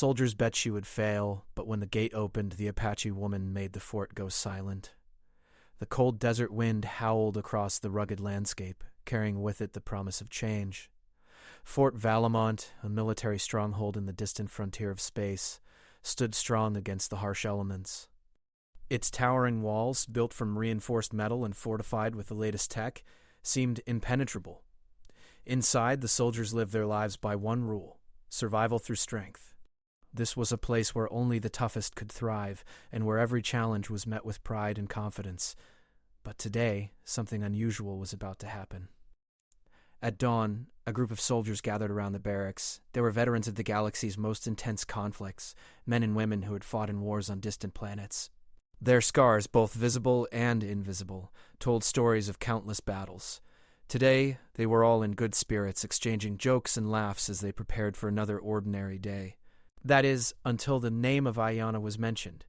soldiers bet she would fail, but when the gate opened, the Apache woman made the fort go silent. The cold desert wind howled across the rugged landscape, carrying with it the promise of change. Fort Valemont, a military stronghold in the distant frontier of space, stood strong against the harsh elements. Its towering walls, built from reinforced metal and fortified with the latest tech, seemed impenetrable. Inside, the soldiers lived their lives by one rule: survival through strength. This was a place where only the toughest could thrive, and where every challenge was met with pride and confidence. But today, something unusual was about to happen. At dawn, a group of soldiers gathered around the barracks. They were veterans of the galaxy's most intense conflicts, men and women who had fought in wars on distant planets. Their scars, both visible and invisible, told stories of countless battles. Today, they were all in good spirits, exchanging jokes and laughs as they prepared for another ordinary day. That is, until the name of Ayanna was mentioned.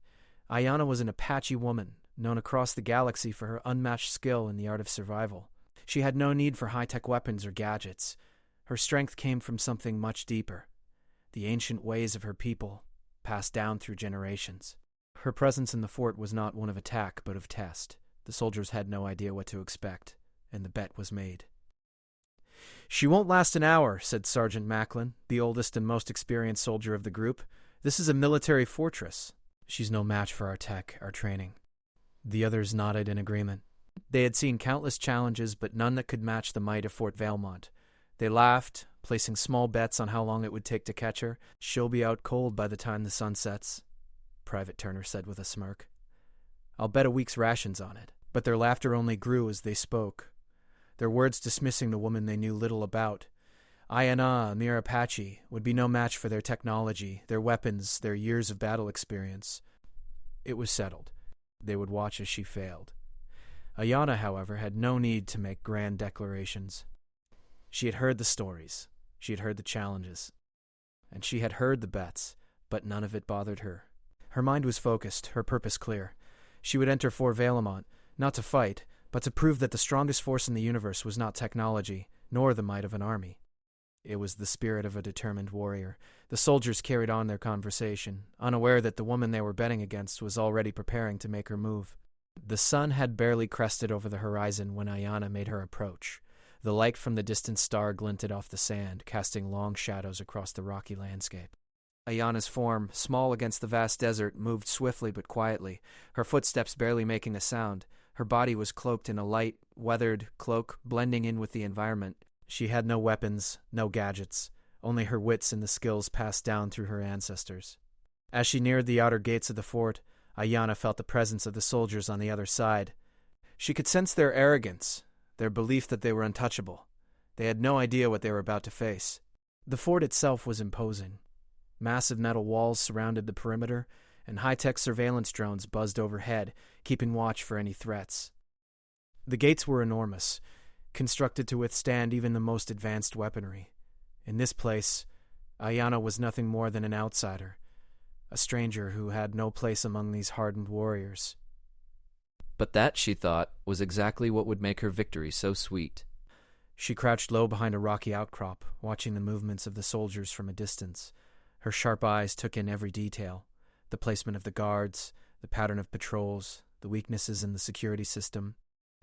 Ayanna was an Apache woman, known across the galaxy for her unmatched skill in the art of survival. She had no need for high-tech weapons or gadgets. Her strength came from something much deeper: the ancient ways of her people, passed down through generations. Her presence in the fort was not one of attack, but of test. The soldiers had no idea what to expect, and the bet was made. "She won't last an hour," said Sergeant Macklin, the oldest and most experienced soldier of the group. "This is a military fortress. She's no match for our tech, our training." The others nodded in agreement. They had seen countless challenges, but none that could match the might of Fort Valemont. They laughed, placing small bets on how long it would take to catch her. "She'll be out cold by the time the sun sets," Private Turner said with a smirk. "I'll bet a week's rations on it." But their laughter only grew as they spoke, their words dismissing the woman they knew little about. Ayanna, a mere Apache, would be no match for their technology, their weapons, their years of battle experience. It was settled. They would watch as she failed. Ayanna, however, had no need to make grand declarations. She had heard the stories, she had heard the challenges, and she had heard the bets, but none of it bothered her. Her mind was focused, her purpose clear. She would enter Fort Valemont, not to fight, but to prove that the strongest force in the universe was not technology, nor the might of an army. It was the spirit of a determined warrior. The soldiers carried on their conversation, unaware that the woman they were betting against was already preparing to make her move. The sun had barely crested over the horizon when Ayanna made her approach. The light from the distant star glinted off the sand, casting long shadows across the rocky landscape. Ayanna's form, small against the vast desert, moved swiftly but quietly, her footsteps barely making a sound. Her body was cloaked in a light, weathered cloak, blending in with the environment. She had no weapons, no gadgets, only her wits and the skills passed down through her ancestors. As she neared the outer gates of the fort, Ayanna felt the presence of the soldiers on the other side. She could sense their arrogance, their belief that they were untouchable. They had no idea what they were about to face. The fort itself was imposing. Massive metal walls surrounded the perimeter, and high-tech surveillance drones buzzed overhead, keeping watch for any threats. The gates were enormous, constructed to withstand even the most advanced weaponry. In this place, Ayanna was nothing more than an outsider, a stranger who had no place among these hardened warriors. But that, she thought, was exactly what would make her victory so sweet. She crouched low behind a rocky outcrop, watching the movements of the soldiers from a distance. Her sharp eyes took in every detail: the placement of the guards, the pattern of patrols, the weaknesses in the security system.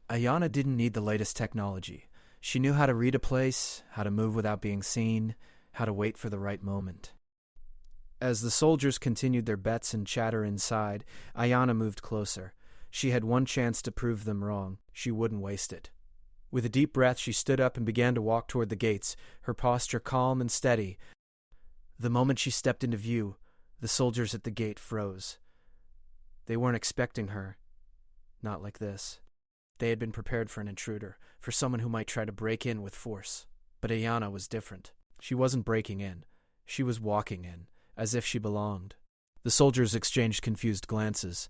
Ayanna didn't need the latest technology. She knew how to read a place, how to move without being seen, how to wait for the right moment. As the soldiers continued their bets and chatter inside, Ayanna moved closer. She had one chance to prove them wrong. She wouldn't waste it. With a deep breath, she stood up and began to walk toward the gates, her posture calm and steady. The moment she stepped into view, the soldiers at the gate froze. They weren't expecting her. Not like this. They had been prepared for an intruder, for someone who might try to break in with force. But Ayanna was different. She wasn't breaking in. She was walking in, as if she belonged. The soldiers exchanged confused glances.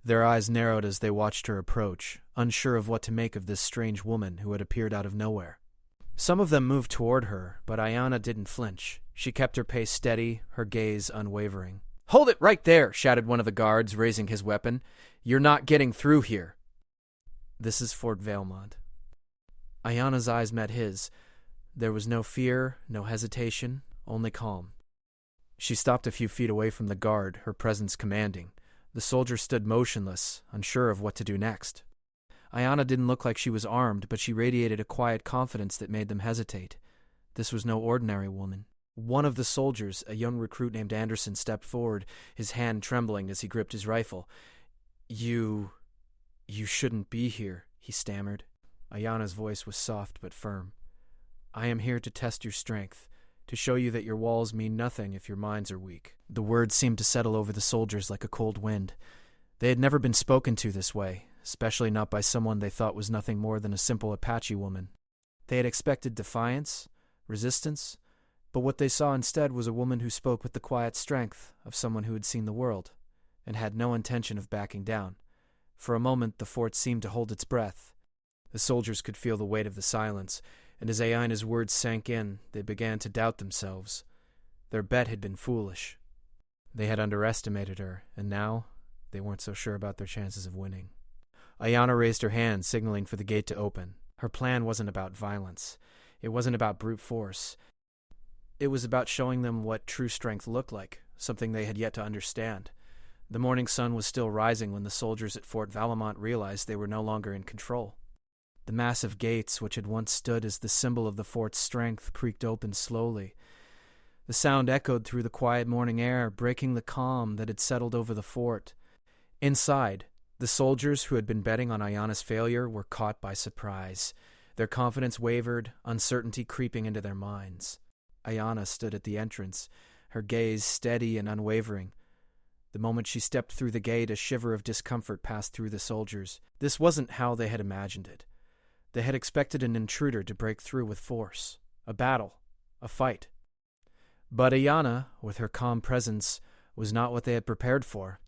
Their eyes narrowed as they watched her approach, unsure of what to make of this strange woman who had appeared out of nowhere. Some of them moved toward her, but Ayanna didn't flinch. She kept her pace steady, her gaze unwavering. "Hold it right there!" shouted one of the guards, raising his weapon. "You're not getting through here." "This is Fort Valemont." Ayanna's eyes met his. There was no fear, no hesitation, only calm. She stopped a few feet away from the guard, her presence commanding. The soldier stood motionless, unsure of what to do next. Ayana didn't look like she was armed, but she radiated a quiet confidence that made them hesitate. This was no ordinary woman. One of the soldiers, a young recruit named Anderson, stepped forward, his hand trembling as he gripped his rifle. You shouldn't be here," he stammered. Ayana's voice was soft but firm. "I am here to test your strength, to show you that your walls mean nothing if your minds are weak." The words seemed to settle over the soldiers like a cold wind. They had never been spoken to this way, especially not by someone they thought was nothing more than a simple Apache woman. They had expected defiance, resistance, but what they saw instead was a woman who spoke with the quiet strength of someone who had seen the world and had no intention of backing down. For a moment, the fort seemed to hold its breath. The soldiers could feel the weight of the silence, and as Ayana's words sank in, they began to doubt themselves. Their bet had been foolish. They had underestimated her, and now they weren't so sure about their chances of winning. Ayana raised her hand, signaling for the gate to open. Her plan wasn't about violence. It wasn't about brute force. It was about showing them what true strength looked like, something they had yet to understand. The morning sun was still rising when the soldiers at Fort Valemont realized they were no longer in control. The massive gates, which had once stood as the symbol of the fort's strength, creaked open slowly. The sound echoed through the quiet morning air, breaking the calm that had settled over the fort. Inside, the soldiers who had been betting on Ayana's failure were caught by surprise. Their confidence wavered, uncertainty creeping into their minds. Ayana stood at the entrance, her gaze steady and unwavering. The moment she stepped through the gate, a shiver of discomfort passed through the soldiers. This wasn't how they had imagined it. They had expected an intruder to break through with force, a battle, a fight. But Ayana, with her calm presence, was not what they had prepared for.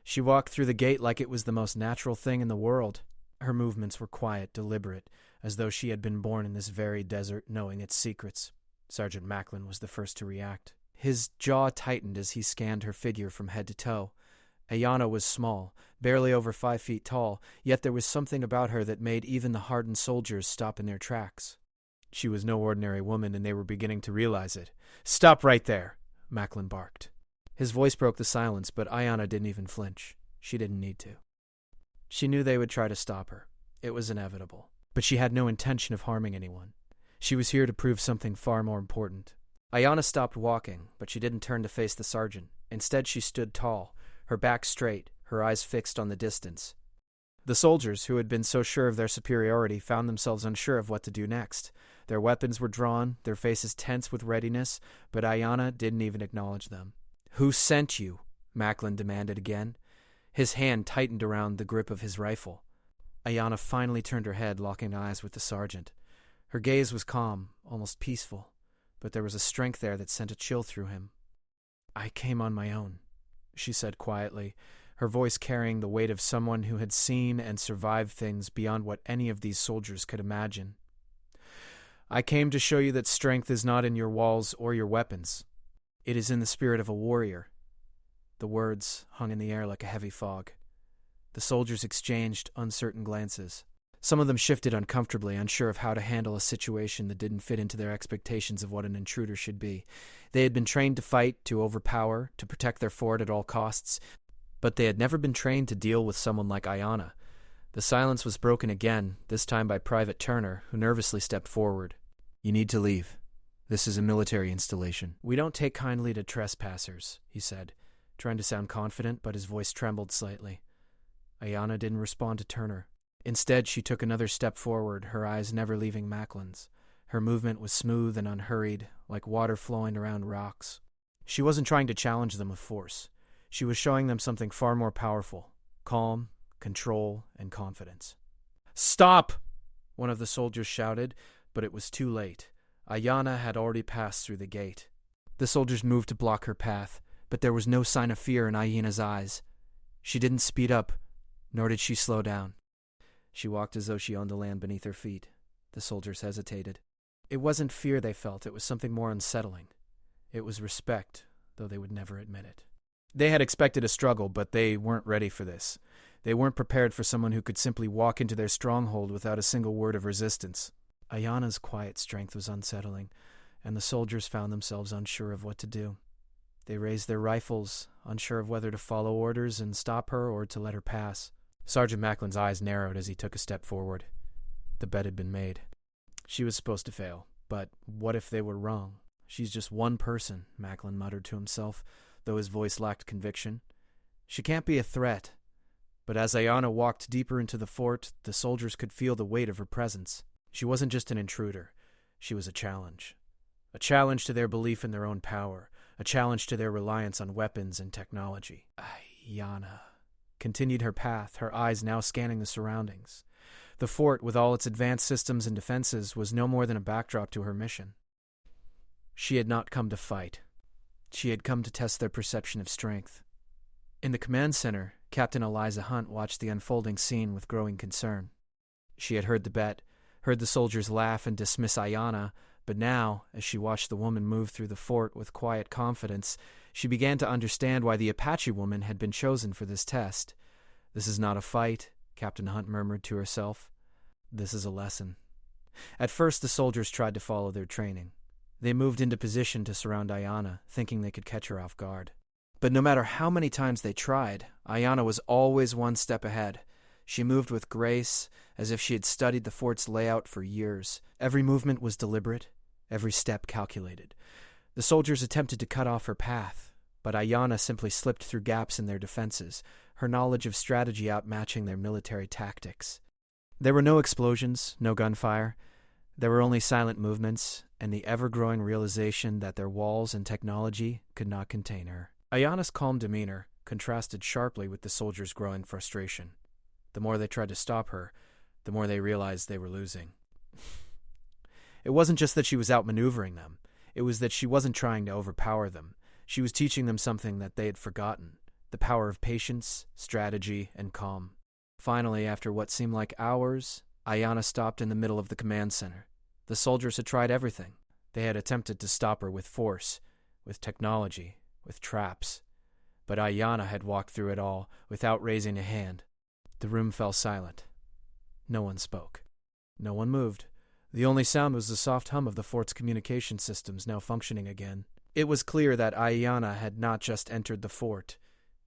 She walked through the gate like it was the most natural thing in the world. Her movements were quiet, deliberate, as though she had been born in this very desert, knowing its secrets. Sergeant Macklin was the first to react. His jaw tightened as he scanned her figure from head to toe. Ayana was small, barely over 5 feet tall, yet there was something about her that made even the hardened soldiers stop in their tracks. She was no ordinary woman, and they were beginning to realize it. "Stop right there," Macklin barked. His voice broke the silence, but Ayana didn't even flinch. She didn't need to. She knew they would try to stop her. It was inevitable. But she had no intention of harming anyone. She was here to prove something far more important. Ayana stopped walking, but she didn't turn to face the sergeant. Instead, she stood tall, her back straight, her eyes fixed on the distance. The soldiers, who had been so sure of their superiority, found themselves unsure of what to do next. Their weapons were drawn, their faces tense with readiness, but Ayana didn't even acknowledge them. "Who sent you?" Macklin demanded again. His hand tightened around the grip of his rifle. Ayana finally turned her head, locking eyes with the sergeant. Her gaze was calm, almost peaceful, but there was a strength there that sent a chill through him. "I came on my own," she said quietly, her voice carrying the weight of someone who had seen and survived things beyond what any of these soldiers could imagine. "I came to show you that strength is not in your walls or your weapons. It is in the spirit of a warrior." The words hung in the air like a heavy fog. The soldiers exchanged uncertain glances. Some of them shifted uncomfortably, unsure of how to handle a situation that didn't fit into their expectations of what an intruder should be. They had been trained to fight, to overpower, to protect their fort at all costs, but they had never been trained to deal with someone like Ayana. The silence was broken again, this time by Private Turner, who nervously stepped forward. "You need to leave. This is a military installation." "We don't take kindly to trespassers," he said, trying to sound confident, but his voice trembled slightly. Ayana didn't respond to Turner. Instead, she took another step forward, her eyes never leaving Macklin's. Her movement was smooth and unhurried, like water flowing around rocks. She wasn't trying to challenge them with force. She was showing them something far more powerful: calm, control, and confidence. "Stop!" one of the soldiers shouted, but it was too late. Ayana had already passed through the gate. The soldiers moved to block her path, but there was no sign of fear in Ayana's eyes. She didn't speed up, nor did she slow down. She walked as though she owned the land beneath her feet. The soldiers hesitated. It wasn't fear they felt, it was something more unsettling. It was respect, though they would never admit it. They had expected a struggle, but they weren't ready for this. They weren't prepared for someone who could simply walk into their stronghold without a single word of resistance. Ayana's quiet strength was unsettling, and the soldiers found themselves unsure of what to do. They raised their rifles, unsure of whether to follow orders and stop her or to let her pass. Sergeant Macklin's eyes narrowed as he took a step forward. The bet had been made. She was supposed to fail, but what if they were wrong? She's just one person, Macklin muttered to himself, though his voice lacked conviction. She can't be a threat. But as Ayanna walked deeper into the fort, the soldiers could feel the weight of her presence. She wasn't just an intruder. She was a challenge. A challenge to their belief in their own power. A challenge to their reliance on weapons and technology. Ayanna continued her path, her eyes now scanning the surroundings. The fort, with all its advanced systems and defenses, was no more than a backdrop to her mission. She had not come to fight. She had come to test their perception of strength. In the command center, Captain Eliza Hunt watched the unfolding scene with growing concern. She had heard the bet, heard the soldiers laugh and dismiss Ayanna, but now, as she watched the woman move through the fort with quiet confidence, she began to understand why the Apache woman had been chosen for this test. This is not a fight, Captain Hunt murmured to herself. This is a lesson. At first, the soldiers tried to follow their training. They moved into position to surround Ayanna, thinking they could catch her off guard. But no matter how many times they tried, Ayanna was always one step ahead. She moved with grace, as if she had studied the fort's layout for years. Every movement was deliberate, every step calculated. The soldiers attempted to cut off her path, but Ayanna simply slipped through gaps in their defenses, her knowledge of strategy outmatching their military tactics. There were no explosions, no gunfire. There were only silent movements, and the ever-growing realization that their walls and technology could not contain her. Ayanna's calm demeanor contrasted sharply with the soldiers' growing frustration. The more they tried to stop her, the more they realized they were losing. It wasn't just that she was outmaneuvering them. It was that she wasn't trying to overpower them. She was teaching them something that they had forgotten, the power of patience, strategy, and calm. Finally, after what seemed like hours, Ayanna stopped in the middle of the command center. The soldiers had tried everything. They had attempted to stop her with force, with technology, with traps. But Ayanna had walked through it all without raising a hand. The room fell silent. No one spoke. No one moved. The only sound was the soft hum of the fort's communication systems now functioning again. It was clear that Ayanna had not just entered the fort.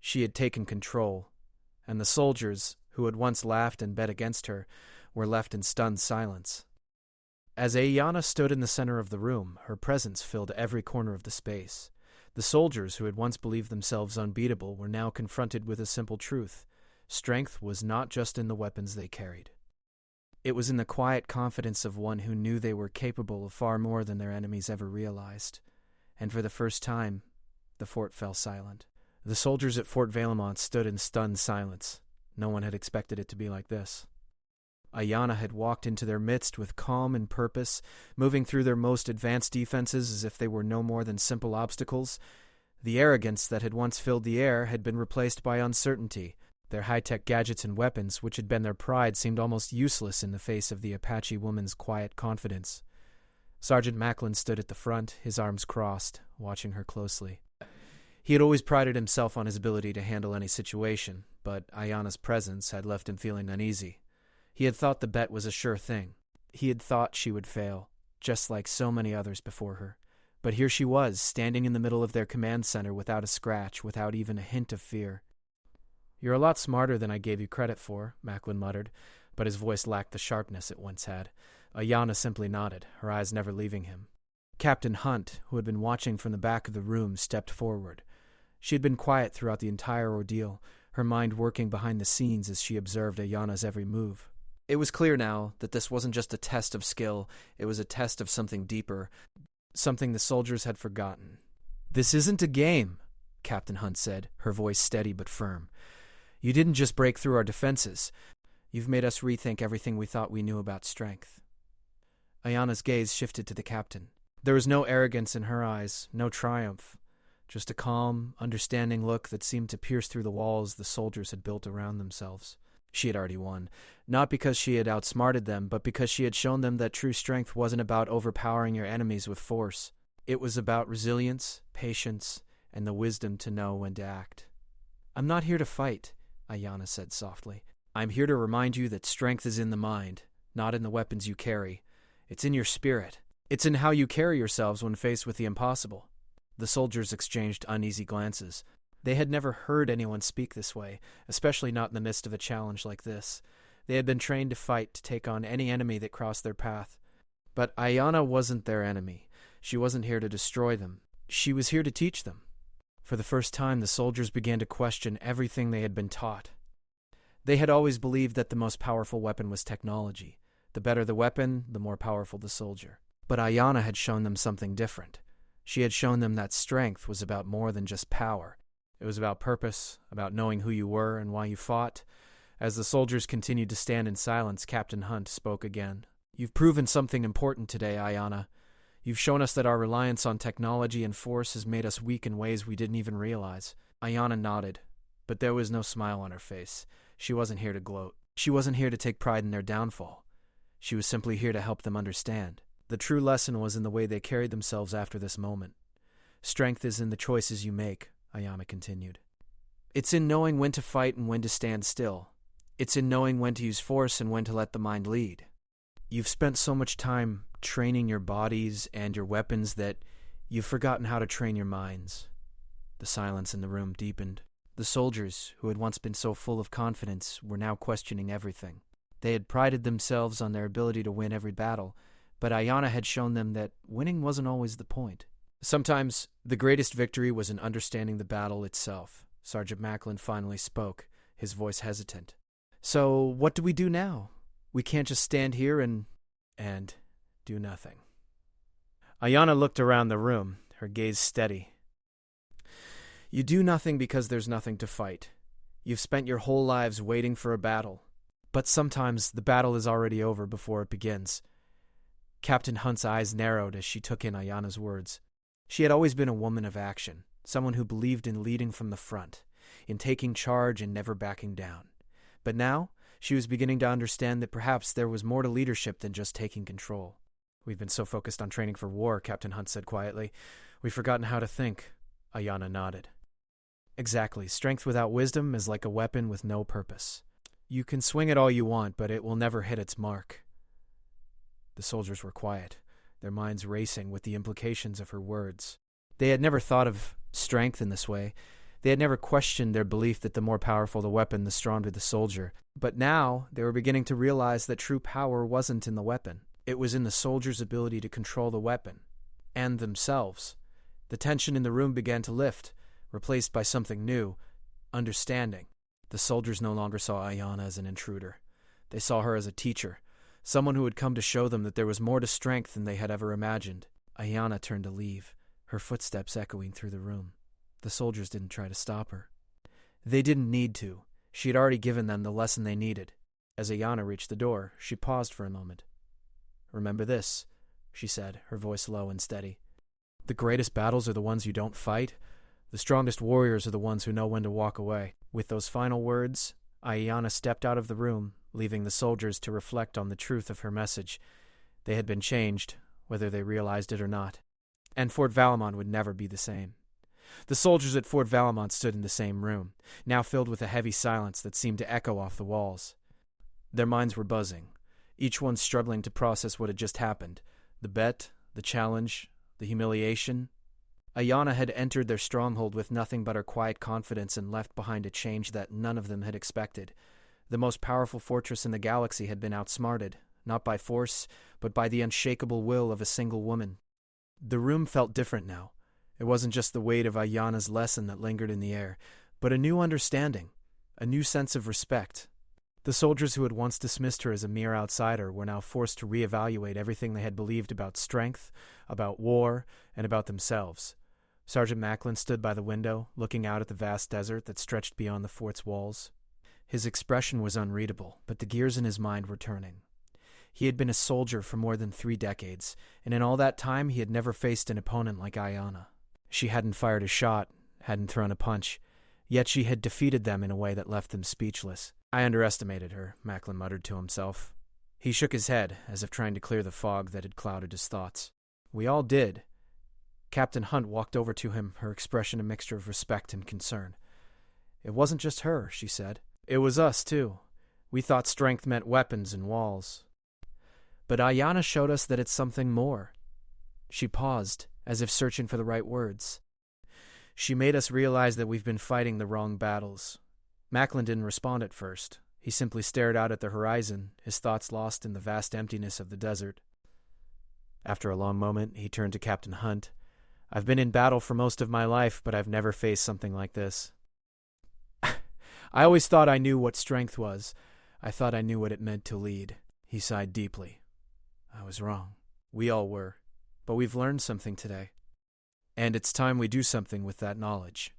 She had taken control, and the soldiers, who had once laughed and bet against her, were left in stunned silence. As Ayanna stood in the center of the room, her presence filled every corner of the space. The soldiers, who had once believed themselves unbeatable, were now confronted with a simple truth. Strength was not just in the weapons they carried. It was in the quiet confidence of one who knew they were capable of far more than their enemies ever realized. And for the first time, the fort fell silent. The soldiers at Fort Valemont stood in stunned silence. No one had expected it to be like this. Ayanna had walked into their midst with calm and purpose, moving through their most advanced defenses as if they were no more than simple obstacles. The arrogance that had once filled the air had been replaced by uncertainty. Their high-tech gadgets and weapons, which had been their pride, seemed almost useless in the face of the Apache woman's quiet confidence. Sergeant Macklin stood at the front, his arms crossed, watching her closely. He had always prided himself on his ability to handle any situation, but Ayanna's presence had left him feeling uneasy. He had thought the bet was a sure thing. He had thought she would fail, just like so many others before her. But here she was, standing in the middle of their command center without a scratch, without even a hint of fear. "You're a lot smarter than I gave you credit for," Macklin muttered, but his voice lacked the sharpness it once had. Ayanna simply nodded, her eyes never leaving him. Captain Hunt, who had been watching from the back of the room, stepped forward. She had been quiet throughout the entire ordeal, her mind working behind the scenes as she observed Ayanna's every move. It was clear now that this wasn't just a test of skill, it was a test of something deeper, something the soldiers had forgotten. "This isn't a game," Captain Hunt said, her voice steady but firm. "You didn't just break through our defenses. You've made us rethink everything we thought we knew about strength." Ayanna's gaze shifted to the captain. There was no arrogance in her eyes, no triumph, just a calm, understanding look that seemed to pierce through the walls the soldiers had built around themselves. She had already won, not because she had outsmarted them, but because she had shown them that true strength wasn't about overpowering your enemies with force. It was about resilience, patience, and the wisdom to know when to act. "I'm not here to fight," Ayanna said softly. "I'm here to remind you that strength is in the mind, not in the weapons you carry. It's in your spirit. It's in how you carry yourselves when faced with the impossible." The soldiers exchanged uneasy glances. They had never heard anyone speak this way, especially not in the midst of a challenge like this. They had been trained to fight to take on any enemy that crossed their path. But Ayanna wasn't their enemy. She wasn't here to destroy them. She was here to teach them. For the first time, the soldiers began to question everything they had been taught. They had always believed that the most powerful weapon was technology. The better the weapon, the more powerful the soldier. But Ayanna had shown them something different. She had shown them that strength was about more than just power. It was about purpose, about knowing who you were and why you fought. As the soldiers continued to stand in silence, Captain Hunt spoke again. "You've proven something important today, Ayanna. You've shown us that our reliance on technology and force has made us weak in ways we didn't even realize." Ayanna nodded, but there was no smile on her face. She wasn't here to gloat. She wasn't here to take pride in their downfall. She was simply here to help them understand. The true lesson was in the way they carried themselves after this moment. "Strength is in the choices you make," Ayanna continued. "It's in knowing when to fight and when to stand still. It's in knowing when to use force and when to let the mind lead. You've spent so much time training your bodies and your weapons that you've forgotten how to train your minds." The silence in the room deepened. The soldiers, who had once been so full of confidence, were now questioning everything. They had prided themselves on their ability to win every battle, but Ayanna had shown them that winning wasn't always the point. Sometimes the greatest victory was in understanding the battle itself. Sergeant Macklin finally spoke, his voice hesitant. "So what do we do now? We can't just stand here and do nothing." Ayanna looked around the room, her gaze steady. "You do nothing because there's nothing to fight. You've spent your whole lives waiting for a battle. But sometimes the battle is already over before it begins." Captain Hunt's eyes narrowed as she took in Ayanna's words. She had always been a woman of action, someone who believed in leading from the front, in taking charge and never backing down. But now, she was beginning to understand that perhaps there was more to leadership than just taking control. "We've been so focused on training for war," Captain Hunt said quietly. "We've forgotten how to think." Ayanna nodded. "Exactly. Strength without wisdom is like a weapon with no purpose. You can swing it all you want, but it will never hit its mark." The soldiers were quiet, their minds racing with the implications of her words. They had never thought of strength in this way. They had never questioned their belief that the more powerful the weapon, the stronger the soldier. But now they were beginning to realize that true power wasn't in the weapon. It was in the soldier's ability to control the weapon and themselves. The tension in the room began to lift, replaced by something new, understanding. The soldiers no longer saw Ayanna as an intruder. They saw her as a teacher, someone who had come to show them that there was more to strength than they had ever imagined. Ayanna turned to leave, her footsteps echoing through the room. The soldiers didn't try to stop her. They didn't need to. She had already given them the lesson they needed. As Ayanna reached the door, she paused for a moment. "Remember this," she said, her voice low and steady. "The greatest battles are the ones you don't fight. The strongest warriors are the ones who know when to walk away." With those final words, Ayanna stepped out of the room, leaving the soldiers to reflect on the truth of her message. They had been changed, whether they realized it or not. And Fort Valamont would never be the same. The soldiers at Fort Valamont stood in the same room, now filled with a heavy silence that seemed to echo off the walls. Their minds were buzzing, each one struggling to process what had just happened. The bet, the challenge, the humiliation. Ayanna had entered their stronghold with nothing but her quiet confidence and left behind a change that none of them had expected. The most powerful fortress in the galaxy had been outsmarted, not by force, but by the unshakable will of a single woman. The room felt different now. It wasn't just the weight of Ayanna's lesson that lingered in the air, but a new understanding, a new sense of respect. The soldiers who had once dismissed her as a mere outsider were now forced to reevaluate everything they had believed about strength, about war, and about themselves. Sergeant Macklin stood by the window, looking out at the vast desert that stretched beyond the fort's walls. His expression was unreadable, but the gears in his mind were turning. He had been a soldier for more than 3 decades, and in all that time he had never faced an opponent like Ayanna. She hadn't fired a shot, hadn't thrown a punch, yet she had defeated them in a way that left them speechless. "I underestimated her," Macklin muttered to himself. He shook his head, as if trying to clear the fog that had clouded his thoughts. "We all did." Captain Hunt walked over to him, her expression a mixture of respect and concern. "It wasn't just her," she said. "It was us, too. We thought strength meant weapons and walls. But Ayanna showed us that it's something more." She paused, as if searching for the right words. She made us realize that we've been fighting the wrong battles. Macklin didn't respond at first. He simply stared out at the horizon, his thoughts lost in the vast emptiness of the desert. After a long moment, he turned to Captain Hunt. "I've been in battle for most of my life, but I've never faced something like this. I always thought I knew what strength was. I thought I knew what it meant to lead." He sighed deeply. "I was wrong. We all were. But we've learned something today. And it's time we do something with that knowledge."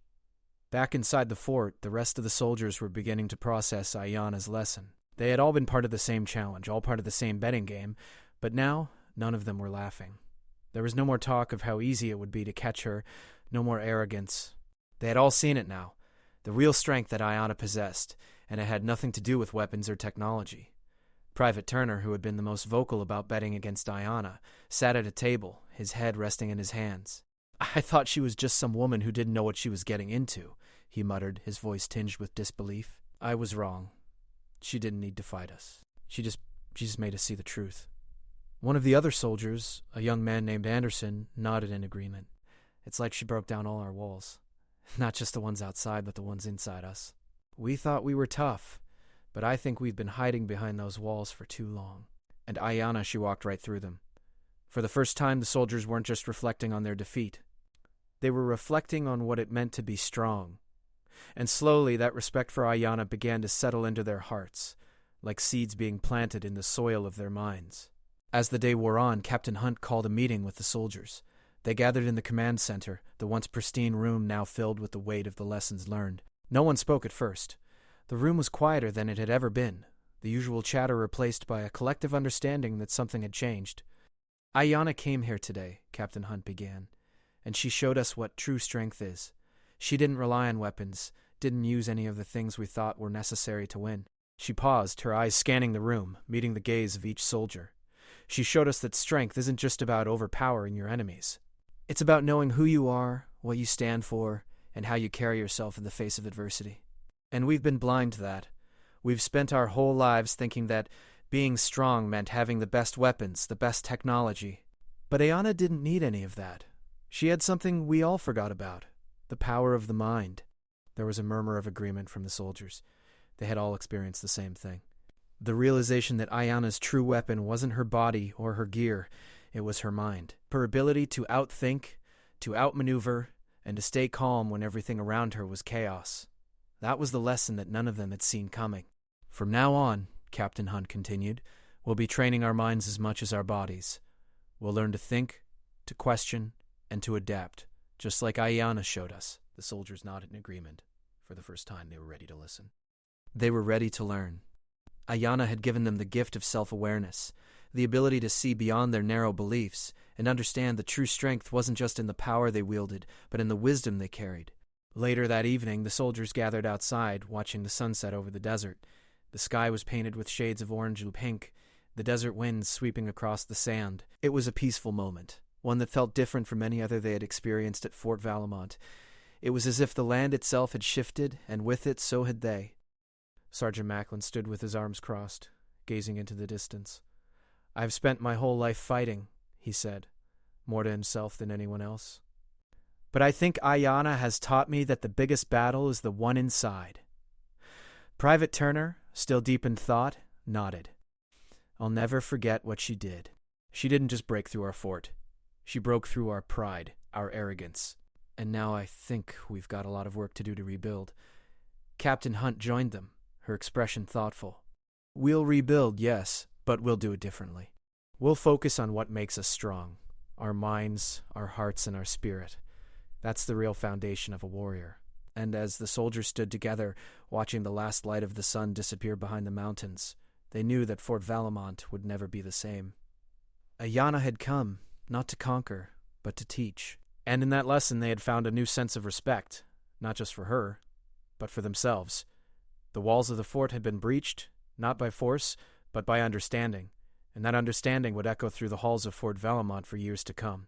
Back inside the fort, the rest of the soldiers were beginning to process Ayanna's lesson. They had all been part of the same challenge, all part of the same betting game, but now none of them were laughing. There was no more talk of how easy it would be to catch her, no more arrogance. They had all seen it now, the real strength that Ayanna possessed, and it had nothing to do with weapons or technology. Private Turner, who had been the most vocal about betting against Ayanna, sat at a table, his head resting in his hands. "I thought she was just some woman who didn't know what she was getting into," he muttered, his voice tinged with disbelief. "I was wrong. She didn't need to fight us. She just made us see the truth." One of the other soldiers, a young man named Anderson, nodded in agreement. "It's like she broke down all our walls. Not just the ones outside, but the ones inside us. We thought we were tough, but I think we've been hiding behind those walls for too long." And Ayanna, she walked right through them. For the first time, the soldiers weren't just reflecting on their defeat. They were reflecting on what it meant to be strong. And slowly, that respect for Ayanna began to settle into their hearts, like seeds being planted in the soil of their minds. As the day wore on, Captain Hunt called a meeting with the soldiers. They gathered in the command center, the once pristine room now filled with the weight of the lessons learned. No one spoke at first. The room was quieter than it had ever been, the usual chatter replaced by a collective understanding that something had changed. "Ayanna came here today," Captain Hunt began, "and she showed us what true strength is. She didn't rely on weapons, didn't use any of the things we thought were necessary to win." She paused, her eyes scanning the room, meeting the gaze of each soldier. "She showed us that strength isn't just about overpowering your enemies. It's about knowing who you are, what you stand for, and how you carry yourself in the face of adversity. And we've been blind to that. We've spent our whole lives thinking that being strong meant having the best weapons, the best technology. But Ayanna didn't need any of that. She had something we all forgot about, the power of the mind." There was a murmur of agreement from the soldiers. They had all experienced the same thing. The realization that Ayanna's true weapon wasn't her body or her gear, it was her mind. Her ability to outthink, to outmaneuver, and to stay calm when everything around her was chaos. That was the lesson that none of them had seen coming. "From now on," Captain Hunt continued, "we'll be training our minds as much as our bodies. We'll learn to think, to question, and to adapt, just like Ayanna showed us." The soldiers nodded in agreement. For the first time, they were ready to listen. They were ready to learn. Ayanna had given them the gift of self-awareness, the ability to see beyond their narrow beliefs and understand that true strength wasn't just in the power they wielded, but in the wisdom they carried. Later that evening, the soldiers gathered outside, watching the sunset over the desert. The sky was painted with shades of orange and pink, the desert winds sweeping across the sand. It was a peaceful moment, one that felt different from any other they had experienced at Fort Valemount. It was as if the land itself had shifted, and with it so had they. Sergeant Macklin stood with his arms crossed, gazing into the distance. "I've spent my whole life fighting," he said, more to himself than anyone else. "But I think Ayanna has taught me that the biggest battle is the one inside." Private Turner, still deep in thought, nodded. "I'll never forget what she did. She didn't just break through our fort. She broke through our pride, our arrogance. And now I think we've got a lot of work to do to rebuild." Captain Hunt joined them, her expression thoughtful. "We'll rebuild, yes, but we'll do it differently. We'll focus on what makes us strong, our minds, our hearts, and our spirit. That's the real foundation of a warrior." And as the soldiers stood together, watching the last light of the sun disappear behind the mountains, they knew that Fort Valemount would never be the same. Ayanna had come, not to conquer, but to teach. And in that lesson they had found a new sense of respect, not just for her, but for themselves. The walls of the fort had been breached, not by force, but by understanding, and that understanding would echo through the halls of Fort Valemount for years to come.